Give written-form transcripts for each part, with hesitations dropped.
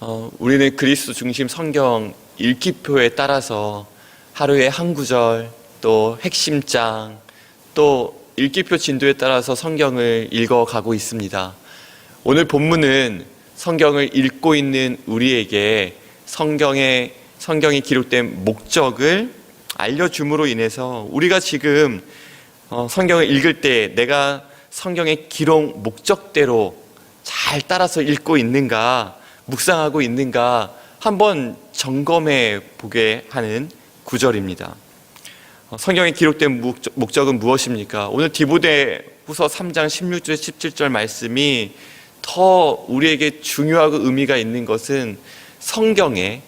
우리는 그리스도 중심 성경 읽기표에 따라서 하루에 한 구절, 또 핵심장, 또 읽기표 진도에 따라서 성경을 읽어가고 있습니다. 오늘 본문은 성경을 읽고 있는 우리에게 성경이 기록된 목적을 알려줌으로 인해서 우리가 지금 성경을 읽을 때 내가 성경의 기록 목적대로 잘 따라서 읽고 있는가, 묵상하고 있는가 한번 점검해 보게 하는 구절입니다. 성경에 기록된 목적은 무엇입니까? 오늘 디모데후서 3장 16절 17절 말씀이 더 우리에게 중요하고 의미가 있는 것은 성경의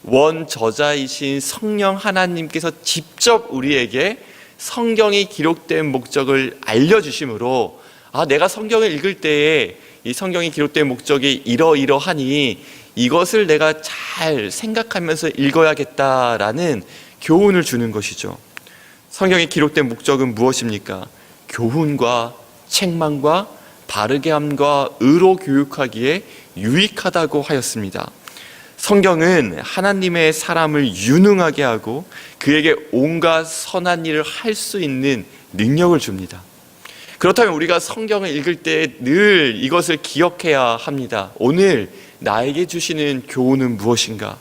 원저자이신 성령 하나님께서 직접 우리에게 성경이 기록된 목적을 알려주심으로 내가 성경을 읽을 때에 이 성경이 기록된 목적이 이러이러하니 이것을 내가 잘 생각하면서 읽어야겠다라는 교훈을 주는 것이죠. 성경에 기록된 목적은 무엇입니까? 교훈과 책망과 바르게 함과 의로 교육하기에 유익하다고 하였습니다. 성경은 하나님의 사람을 유능하게 하고 그에게 온갖 선한 일을 할 수 있는 능력을 줍니다. 그렇다면 우리가 성경을 읽을 때 늘 이것을 기억해야 합니다. 오늘 나에게 주시는 교훈은 무엇인가?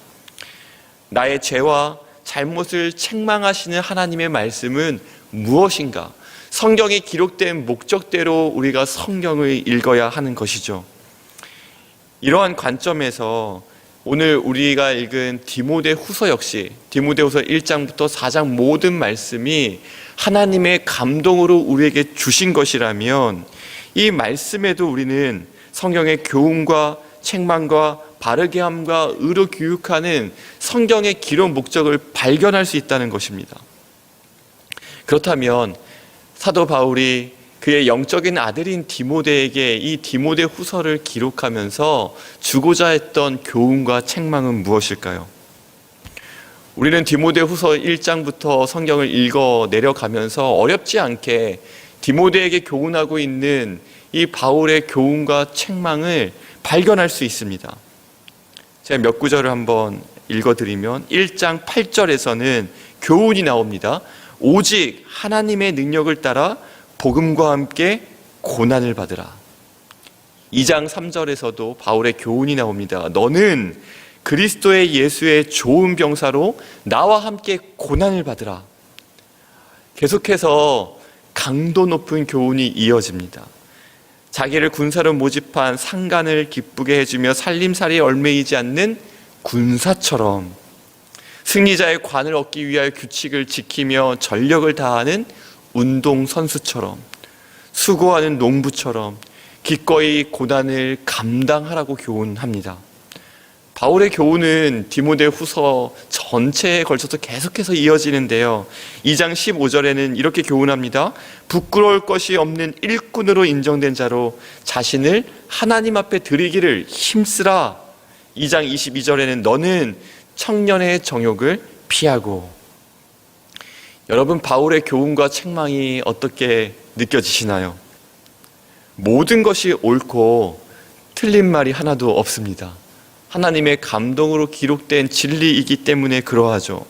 나의 죄와 잘못을 책망하시는 하나님의 말씀은 무엇인가? 성경이 기록된 목적대로 우리가 성경을 읽어야 하는 것이죠. 이러한 관점에서 오늘 우리가 읽은 디모데후서 역시 디모데후서 1장부터 4장 모든 말씀이 하나님의 감동으로 우리에게 주신 것이라면 이 말씀에도 우리는 성경의 교훈과 책망과 바르게 함과 의로 교육하는 성경의 기록 목적을 발견할 수 있다는 것입니다. 그렇다면 사도 바울이 그의 영적인 아들인 디모데에게 이 디모데후서를 기록하면서 주고자 했던 교훈과 책망은 무엇일까요? 우리는 디모데후서 1장부터 성경을 읽어 내려가면서 어렵지 않게 디모데에게 교훈하고 있는 이 바울의 교훈과 책망을 발견할 수 있습니다. 제가 몇 구절을 한번 읽어드리면 1장 8절에서는 교훈이 나옵니다. 오직 하나님의 능력을 따라 복음과 함께 고난을 받으라. 2장 3절에서도 바울의 교훈이 나옵니다. 너는 그리스도의 예수의 좋은 병사로 나와 함께 고난을 받으라. 계속해서 강도 높은 교훈이 이어집니다. 자기를 군사로 모집한 상관을 기쁘게 해주며 살림살이에 얽매이지 않는 군사처럼, 승리자의 관을 얻기 위하여 규칙을 지키며 전력을 다하는 운동선수처럼, 수고하는 농부처럼 기꺼이 고난을 감당하라고 교훈합니다. 바울의 교훈은 디모데후서 전체에 걸쳐서 계속해서 이어지는데요. 2장 15절에는 이렇게 교훈합니다. 부끄러울 것이 없는 일꾼으로 인정된 자로 자신을 하나님 앞에 드리기를 힘쓰라. 2장 22절에는 너는 청년의 정욕을 피하고. 여러분, 바울의 교훈과 책망이 어떻게 느껴지시나요? 모든 것이 옳고 틀린 말이 하나도 없습니다. 하나님의 감동으로 기록된 진리이기 때문에 그러하죠.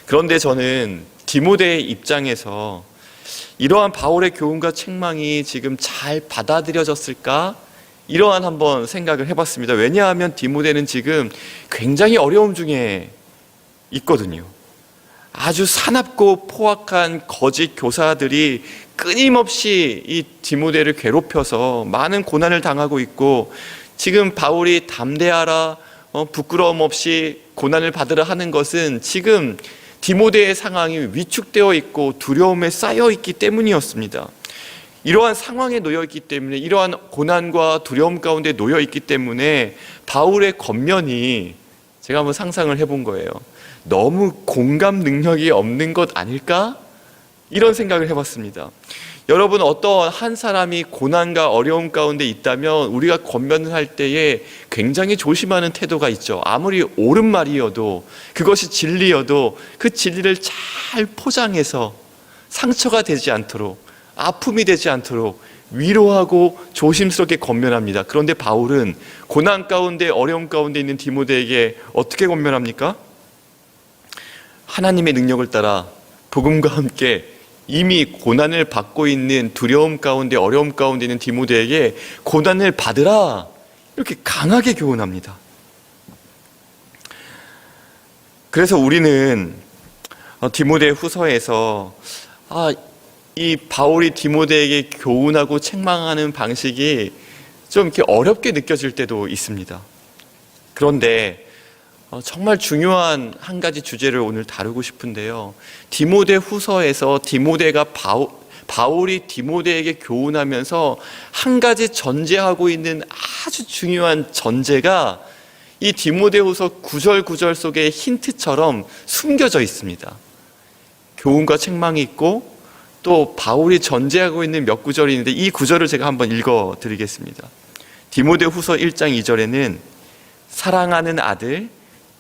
그런데 저는 디모데의 입장에서 이러한 바울의 교훈과 책망이 지금 잘 받아들여졌을까? 이러한 한번 생각을 해봤습니다. 왜냐하면 디모데는 지금 굉장히 어려움 중에 있거든요. 아주 사납고 포악한 거짓 교사들이 끊임없이 이 디모데를 괴롭혀서 많은 고난을 당하고 있고, 지금 바울이 담대하라, 부끄러움 없이 고난을 받으라 하는 것은 지금 디모데의 상황이 위축되어 있고 두려움에 쌓여 있기 때문이었습니다. 이러한 상황에 놓여 있기 때문에, 이러한 고난과 두려움 가운데 놓여 있기 때문에 바울의 겉면이, 제가 한번 상상을 해본 거예요. 너무 공감 능력이 없는 것 아닐까? 이런 생각을 해봤습니다. 여러분, 어떤 한 사람이 고난과 어려움 가운데 있다면 우리가 권면을 할 때에 굉장히 조심하는 태도가 있죠. 아무리 옳은 말이어도, 그것이 진리여도 그 진리를 잘 포장해서 상처가 되지 않도록, 아픔이 되지 않도록 위로하고 조심스럽게 권면합니다. 그런데 바울은 고난 가운데, 어려움 가운데 있는 디모데에게 어떻게 권면합니까? 하나님의 능력을 따라 복음과 함께 이미 고난을 받고 있는, 두려움 가운데, 어려움 가운데 있는 디모데에게 고난을 받으라, 이렇게 강하게 교훈합니다. 그래서 우리는 디모데 후서에서 이 바울이 디모데에게 교훈하고 책망하는 방식이 좀 이렇게 어렵게 느껴질 때도 있습니다. 그런데 정말 중요한 한 가지 주제를 오늘 다루고 싶은데요. 디모데 후서에서 디모데가 바울이 디모데에게 교훈하면서 한 가지 전제하고 있는 아주 중요한 전제가 이 디모데후서 9절 속에 힌트처럼 숨겨져 있습니다. 교훈과 책망이 있고 또 바울이 전제하고 있는 몇 구절이 있는데 이 구절을 제가 한번 읽어드리겠습니다. 디모데후서 1장 2절에는 사랑하는 아들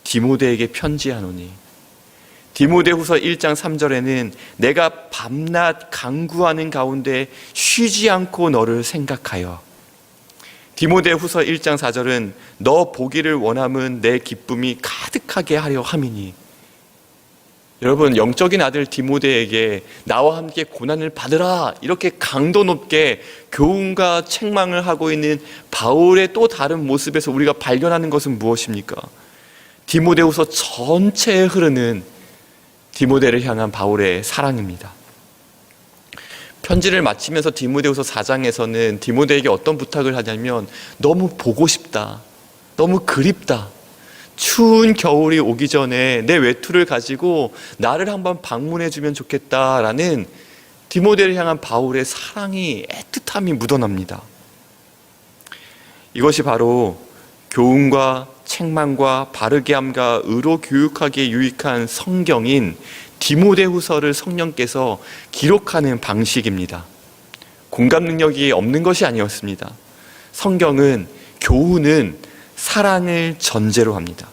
디모데에게 편지하노니, 디모데후서 1장 3절에는 내가 밤낮 간구하는 가운데 쉬지 않고 너를 생각하여, 디모데후서 1장 4절은 너 보기를 원함은 내 기쁨이 가득하게 하려 함이니. 여러분, 영적인 아들 디모데에게 나와 함께 고난을 받으라, 이렇게 강도 높게 교훈과 책망을 하고 있는 바울의 또 다른 모습에서 우리가 발견하는 것은 무엇입니까? 디모데후서 전체에 흐르는 디모데를 향한 바울의 사랑입니다. 편지를 마치면서 디모데후서 4장에서는 디모데에게 어떤 부탁을 하냐면, 너무 보고 싶다, 너무 그립다, 추운 겨울이 오기 전에 내 외투를 가지고 나를 한번 방문해 주면 좋겠다라는 디모데를 향한 바울의 사랑이, 애틋함이 묻어납니다. 이것이 바로 교훈과 책망과 바르게 함과 의로 교육하기에 유익한 성경인 디모데후서를 성령께서 기록하는 방식입니다. 공감 능력이 없는 것이 아니었습니다. 성경은, 교훈은 사랑을 전제로 합니다.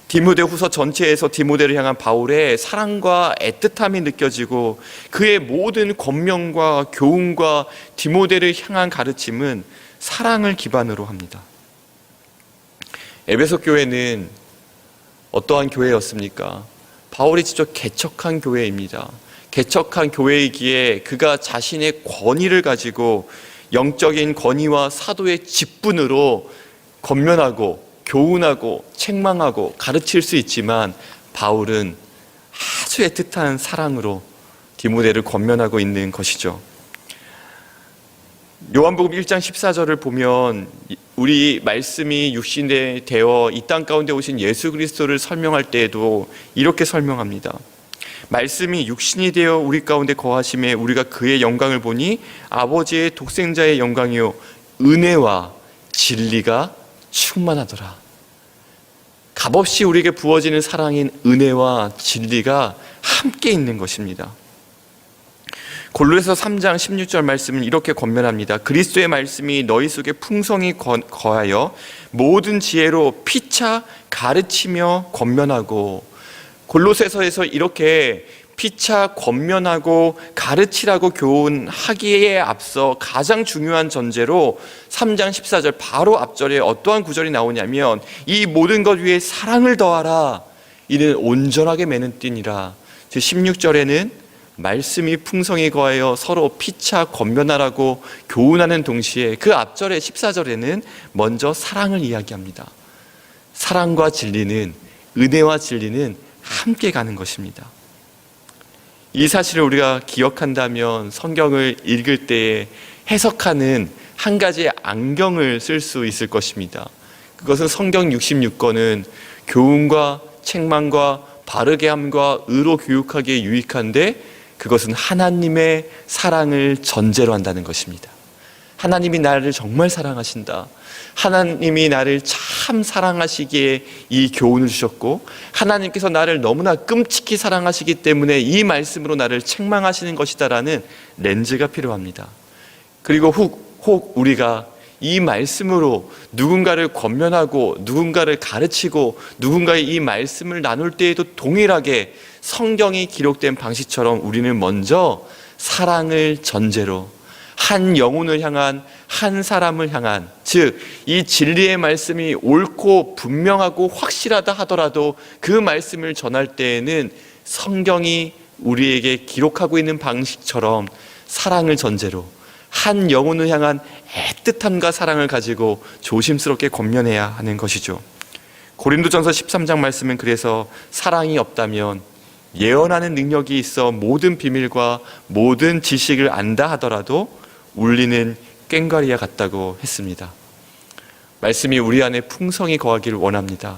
디모데후서 전체에서 디모데를 향한 바울의 사랑과 애틋함이 느껴지고 그의 모든 권면과 교훈과 디모데를 향한 가르침은 사랑을 기반으로 합니다. 에베소 교회는 어떠한 교회였습니까? 바울이 직접 개척한 교회입니다. 개척한 교회이기에 그가 자신의 권위를 가지고 영적인 권위와 사도의 직분으로 권면하고 교훈하고 책망하고 가르칠 수 있지만, 바울은 아주 애틋한 사랑으로 디모데를 권면하고 있는 것이죠. 요한복음 1장 14절을 보면 우리 말씀이 육신에 되어 이 땅 가운데 오신 예수 그리스도를 설명할 때에도 이렇게 설명합니다. 말씀이 육신이 되어 우리 가운데 거하심에 우리가 그의 영광을 보니 아버지의 독생자의 영광이요 은혜와 진리가 충만하더라. 값없이 우리에게 부어지는 사랑인 은혜와 진리가 함께 있는 것입니다. 골로새서 3장 16절 말씀은 이렇게 권면합니다. 그리스도의 말씀이 너희 속에 풍성히 거하여 모든 지혜로 피차 가르치며 권면하고. 골로새서에서 이렇게 피차 권면하고 가르치라고 교훈하기에 앞서 가장 중요한 전제로 3장 14절 바로 앞절에 어떠한 구절이 나오냐면, 이 모든 것 위에 사랑을 더하라, 이는 온전하게 매는 띠니라. 즉 16절에는 말씀이 풍성히 거하여 서로 피차 권면하라고 교훈하는 동시에 그 앞절에 14절에는 먼저 사랑을 이야기합니다. 사랑과 진리는, 은혜와 진리는 함께 가는 것입니다. 이 사실을 우리가 기억한다면 성경을 읽을 때에 해석하는 한 가지의 안경을 쓸 수 있을 것입니다. 그것은 성경 66권은 교훈과 책망과 바르게 함과 의로 교육하기에 유익한데, 그것은 하나님의 사랑을 전제로 한다는 것입니다. 하나님이 나를 정말 사랑하신다, 하나님이 나를 참 사랑하시기에 이 교훈을 주셨고, 하나님께서 나를 너무나 끔찍히 사랑하시기 때문에 이 말씀으로 나를 책망하시는 것이다라는 렌즈가 필요합니다. 그리고 혹 우리가 이 말씀으로 누군가를 권면하고 누군가를 가르치고 누군가의 이 말씀을 나눌 때에도 동일하게 성경이 기록된 방식처럼 우리는 먼저 사랑을 전제로, 한 영혼을 향한, 한 사람을 향한, 즉 이 진리의 말씀이 옳고 분명하고 확실하다 하더라도 그 말씀을 전할 때에는 성경이 우리에게 기록하고 있는 방식처럼 사랑을 전제로 한 영혼을 향한 애틋함과 사랑을 가지고 조심스럽게 권면해야 하는 것이죠. 고린도전서 13장 말씀은 그래서 사랑이 없다면 예언하는 능력이 있어 모든 비밀과 모든 지식을 안다 하더라도 울리는 꽹과리와 같다고 했습니다. 말씀이 우리 안에 풍성히 거하기를 원합니다.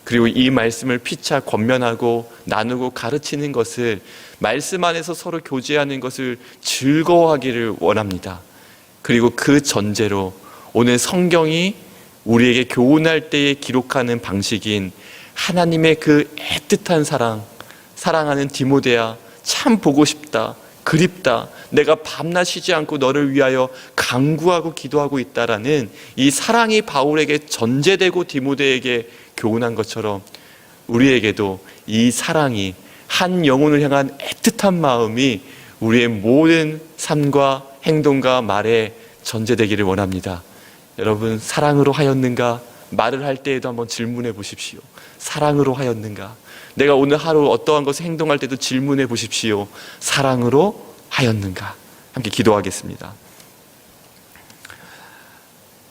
그리고 이 말씀을 피차 권면하고 나누고 가르치는 것을, 말씀 안에서 서로 교제하는 것을 즐거워하기를 원합니다. 그리고 그 전제로 오늘 성경이 우리에게 교훈할 때에 기록하는 방식인 하나님의 그 애틋한 사랑하는 디모데야, 참 보고 싶다, 그립다, 내가 밤낮 쉬지 않고 너를 위하여 간구하고 기도하고 있다라는 이 사랑이 바울에게 전제되고 디모데에게 교훈한 것처럼 우리에게도 이 사랑이, 한 영혼을 향한 애틋한 마음이 우리의 모든 삶과 행동과 말에 전제되기를 원합니다. 여러분, 사랑으로 하였는가? 말을 할 때에도 한번 질문해 보십시오. 사랑으로 하였는가? 내가 오늘 하루 어떠한 것을 행동할 때도 질문해 보십시오. 사랑으로 하였는가? 함께 기도하겠습니다.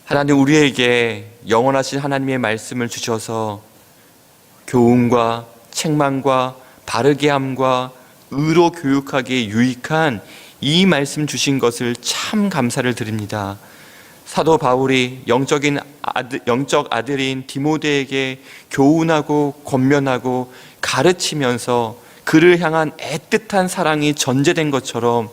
하나님, 우리에게 영원하신 하나님의 말씀을 주셔서 교훈과 책망과 바르게 함과 의로 교육하기에 유익한 이 말씀 주신 것을 참 감사를 드립니다. 사도 바울이 영적 아들인 디모데에게 교훈하고 권면하고 가르치면서 그를 향한 애틋한 사랑이 전제된 것처럼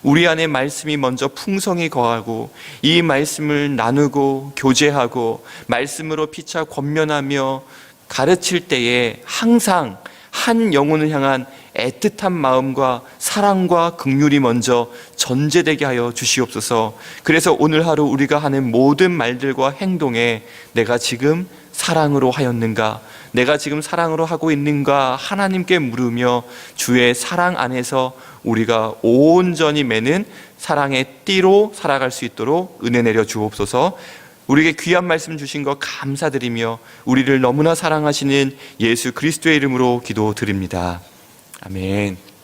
우리 안에 말씀이 먼저 풍성히 거하고 이 말씀을 나누고 교제하고 말씀으로 피차 권면하며 가르칠 때에 항상 한 영혼을 향한 애틋한 마음과 사랑과 긍휼이 먼저 전제되게 하여 주시옵소서. 그래서 오늘 하루 우리가 하는 모든 말들과 행동에 내가 지금 사랑으로 하였는가, 내가 지금 사랑으로 하고 있는가 하나님께 물으며 주의 사랑 안에서 우리가 온전히 매는 사랑의 띠로 살아갈 수 있도록 은혜 내려 주옵소서. 우리에게 귀한 말씀 주신 것 감사드리며 우리를 너무나 사랑하시는 예수 그리스도의 이름으로 기도드립니다. 아멘.